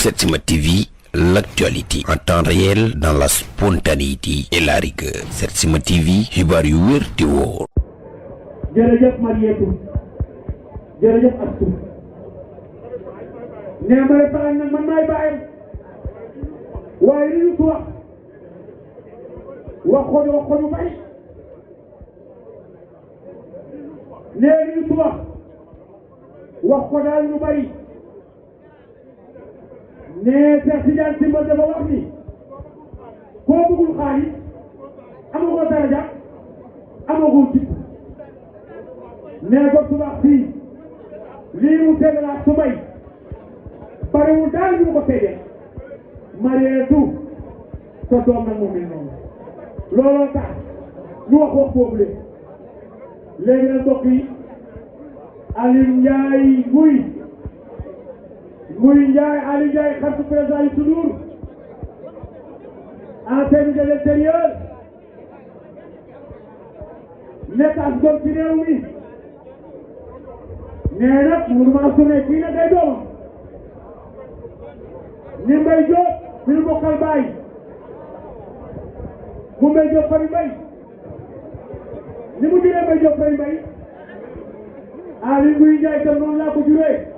Setsima TV, l'actualité en temps réel dans la spontanéité et la rigueur. Setsima TV, xibaar yu wér te wóor. jërëjëf Marietou jërëjëf Astou nee ma rek nag man maay bàyyam waaye li ñu ko wax ko ñu bari nee li ñu ko wax ko daal ñu bari nee Cheikh Tidiane Sy Mbodj dafa wax ni koo bëggul xaalis amagoo daraja amagoo jikko nee ko tubaab fii lii mu seede la su may bariwul daal ñu ko seede Marietou sa doom nag moom noonu looloo tax ñu wax boobu léegi nag mbokk yi Aliou Ndiaye Aliou Ndiaye xaritu président Youssou Ndour ancien ministre de l'Intérieur nekk as góor ci réew mi nee nag mënuma su ne kii nag day doomam ni Mbaye Diop fi ñu bokkal baay mu Mbaye Diop Fary Mbaye ni mu juree Mbaye Diop Fary Mbaye Aliou Ndiaye tam noonu laa ko juree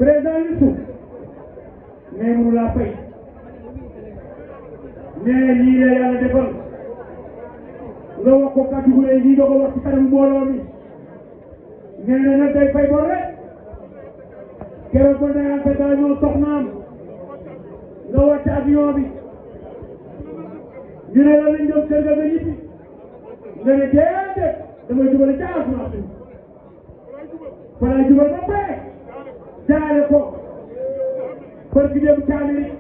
président Youssou nee mënu laa fay nee lii la yàlla defal nga wax ko kàddu gu lii doo ko wax ci kanamu mbooloo mi nee na nag day fay bor rek keroog ba ndeyaan fekk ñoo soxnaam nga wàcc avion bi ñu ne la lañ dem kër ga nga ñibbi nga ne déedéet damay jubale ca assurance bi fa lay jubal ba pare jaare ko parce que dem ci Amérique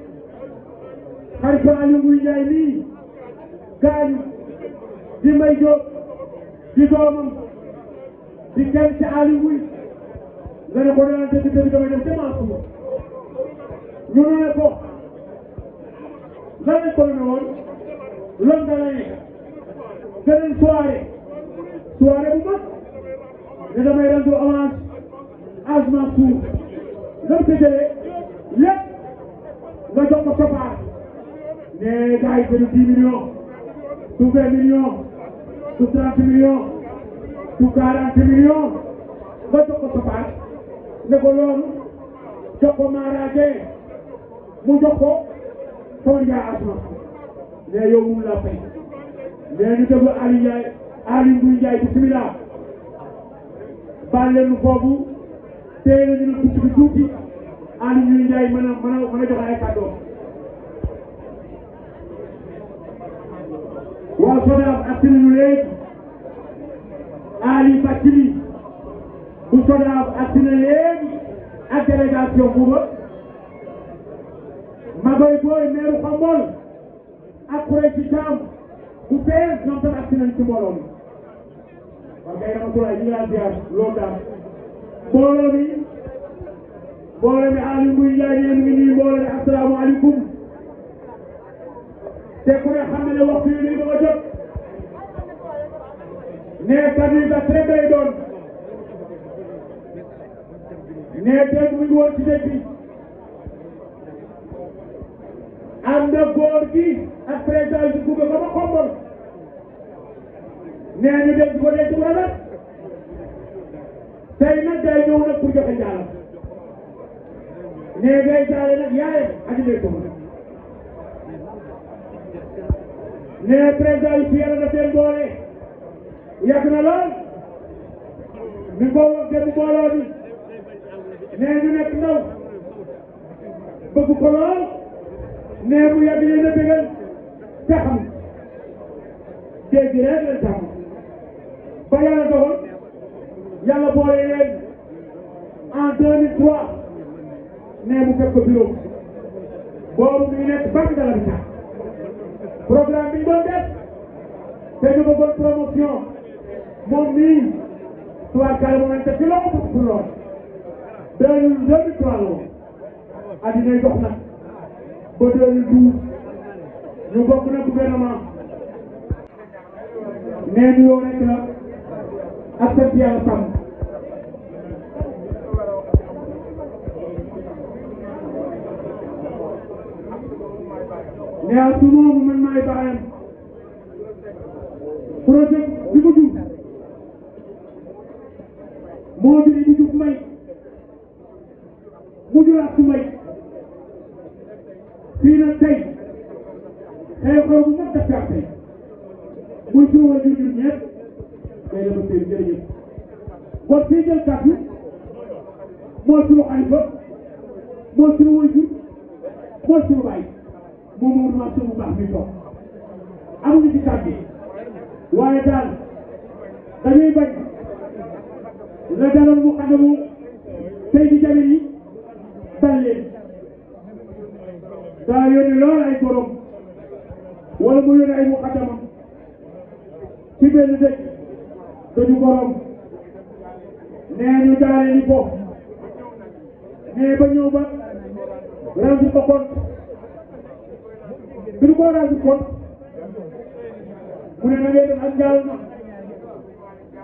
xarit Aliou Ndiaye nii gaañu di Mbaye Diop di doomam di kenn ci Aliou nga ne ko daan dëgg damay dem ca Mansour ñu ne ko lan lañ ko ne woon loolu da lay beneen soirée bu mag ne damay rendre hommage à Mansour nga ko jëlee lépp nga jox ko Sopar ne gars yi benn 10 millions su 20 millions su 30 millions su 40 millions nga jox ko Sopar ne ko loolu jox ko Mara mu jox ko Fawal Ndiaye Asma ne yow mu la fay ne ñu déglu Aliou Ndiaye bismillah baal leen foofu tey la ñu ne tuuti Aliou Ndiaye mën a joxe ay kàddu waa SODAV ak nañu léegi Ali Bathily bu SODAV ak na léegi ak délégation Bouba Magoy Boy maire Khombole ak Khoureychi Thiam bu PS ñoom tam ak nañu ci mbooloo mi waaw kay dama turaay ñu ngi laa ziar loolu daal mbooloo mi Aliou Ndiaye yéen ngi nuyu mbooloo mi asalaamaaleykum te ku ne xam ne waxtu yi ba nga jot ne kàddu yi kat rek lay doon ne démb mi ngi woon ci dëkk bi ànd ak góor gi ak président yi bu ba ma Khombole ne ñu denc ko denc bu rafet tey nag day ñëw nag pour joxe jaalam ne day jaale nag yaayam ak ndey ko ne président yi fi yàlla daf leen boole yàgg na lool mi ko dem mbooloo bi ne ñu nekk ndaw bëgg ko lool ne mu yàgg leen a bégal te xam dégg rek la jàmm ba yàlla dogal yàlla boole leen en 2003 ne mu fekk ko bureau boobu mi ngi nekk banque de l'habitat programme bi ñu doon def te ñu bëggoon promotion moom mii tubaarkalla moom lañ teg ci loxo pour lool 2003 la woon addinay dox nag ba 2012 ñu bokk na gouvernement nee ñu yow rek la ak sant yàlla sàmm ne Astu moomu man maay baayam projet bi ko jur moo jur Ibou Diouf Mbaye mu jur Astu Mbaye fii nag tey xew-xew bu mag daf fi am tey muy suñu wajur ñun ñëpp day dama seen jërëjëf kon fii jël kàddu mooy suñu xalifa mooy suñu wajur mooy suñu baay moom moo dama suñu baax mi toog amuñu ci kàddu waaye daal dañuy bañ la daloon mu xadamu tey di jabe yi dal leen daa yónni lool ay borom wala mu yónni ay mu xadamam ci benn dëkk dañu borom nee ñu jaaree ni ko nee ba ñëw ba rendu ko compte bi ñu ko rendu compte mu ne na ngeen def ak njaal na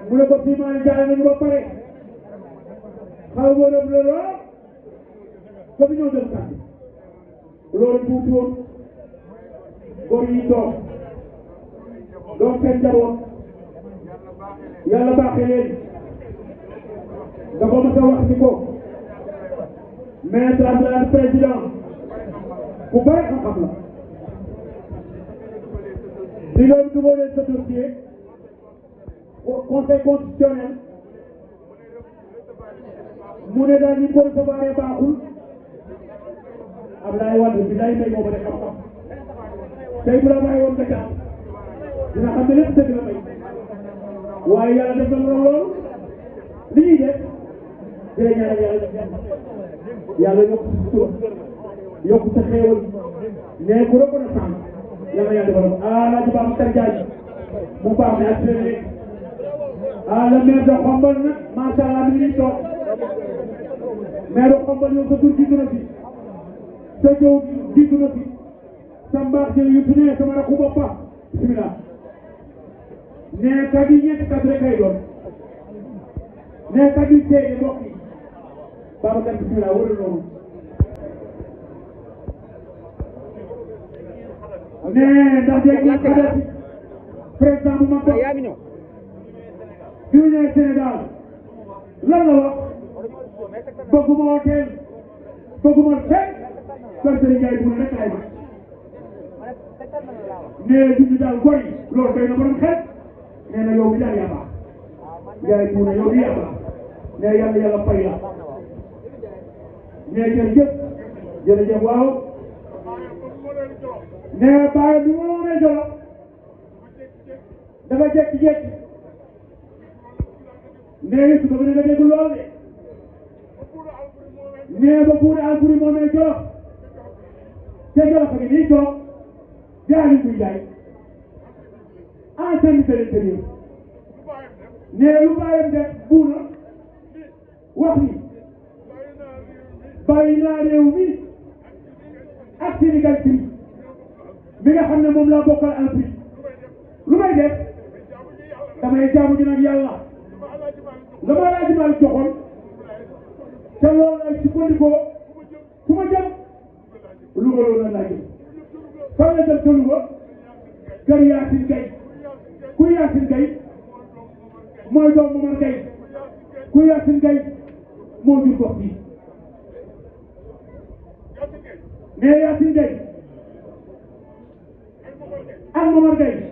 mu ne ko fii maa ngi jaay nañu ba pare xaw ma dem la lool comme ñëw dem kàddu loolu tuuti woon góor yi toog donc seen njaboot yàlla baaxee leen dafa mos a wax ni ko maître Abdoulaye président ku bari xam-xam la di leen dugalee sa dossier conseil constitutionnel mu ne daal ñu ko recevoir baaxul Abdoulaye Wade bi lay may boobu de xam-xam tey bu la bàyyi woon nga jàpp dina xam ne lépp dëgg la may waaye yàlla def na loolu li ñuy def dina ñaanal yàlla yokk sa sutura yokk sa xéewal nee ku reconnaissant yàlla yàlla defal ko Alaaji Babacar Diagne mu baax ne ak seen léegi le maire de Xombol nag macha allah mi ngi toog maire de Xombol yow sa tur jiitu na fi sa jëw jiitu na fi sa mbaax jël yu su ne sama rakku boppa bismillah nee kat yi ñetti kat rek ay doon nee kat yi seede mbokk yi Babacar bismillah wala noonu nee ndax dégg nga Kadhafi président bu mag bi ñu ñëwee Sénégal lan la wax bëgguma hôtel bëgguma fekk kër Serigne Ndiaye bu ne rek laay nee junj daal góor yi loolu doy na borom xel nee na yow mi daal yaa baax Ndiaye bu ne yow mi yaa baax nee yàlla yàlla fay la nee jërëjëf jërëjëf waaw nee bàyyi bi mu mënee jolo dafa jékki-jékki nee su ko nga dégg lool de nee ba buure Alboury moomee jolo te jolo fa ngi nii toog jaay buy jaay ancien ministre de l'Intérieur nee lu bàyyam def buuna wax ni bàyyi naa réew mi ak Sénégal fii mi nga xam ne moom laa bokkal Alboury lu may def damay jaamu ji nag yàlla la ma Alaaji Maalik joxoon te loolu ay sukkandikoo fu ma jëm Louga loolu la laa jëm fan la dem ca Louga kër Yacine Gaye ku Yacine Gaye mooy doom Momar Gaye ku Yacine Gaye moo jur gox bi mais Yacine Gaye ak Momar Gaye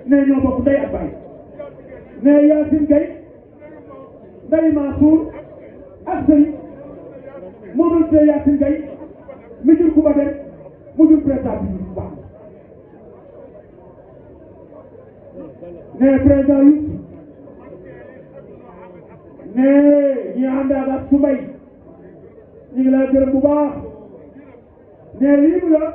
ne ñoo bokk ndey ak baay ne Yacine Gaye Ndeye Mansour ak Sëriñ moo doon tee Yacine Gaye mi jur Kumba Dem mu jur président bi bu baax ne président yi ne ñi ànd ak su mbay ñu ngi lay gërëm bu baax ne lii mu yor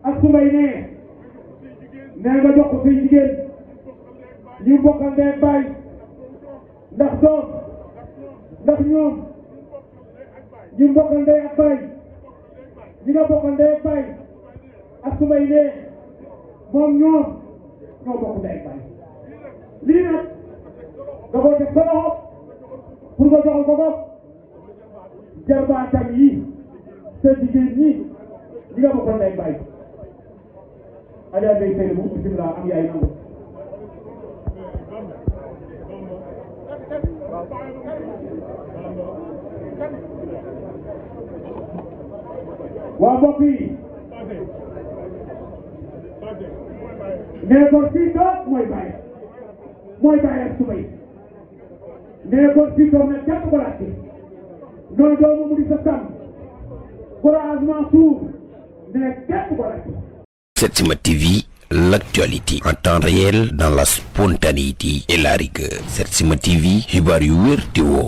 ak su mbay ne nga jox ko say jigéen ñu bokkal ndey ak baay ndax doom ndax ñoom ñu bokkal ndey ak baay ñi nga bokkal ndey ak baay ak su mbay ne moom ñoo bokk ndey ak baay lii nag da koo teg sa loxo pour nga joxal ko ko jarbaatam yi sa jigéen ñi nga bokkoon lay bàyyi Adja Ndeye Seye bu bisimilah am yaay nangu waa mbokk yi nee ko fii toog mooy bàyyi ak subay nee ko fii toog nag jàpp ko laajte nooy doomu mu di sa sàmm couragement suuf nee képp ko laajte. Setsima TV, l'actualité en temps réel dans la spontanéité et la rigueur. Setsima TV, xibaar yu wér te woo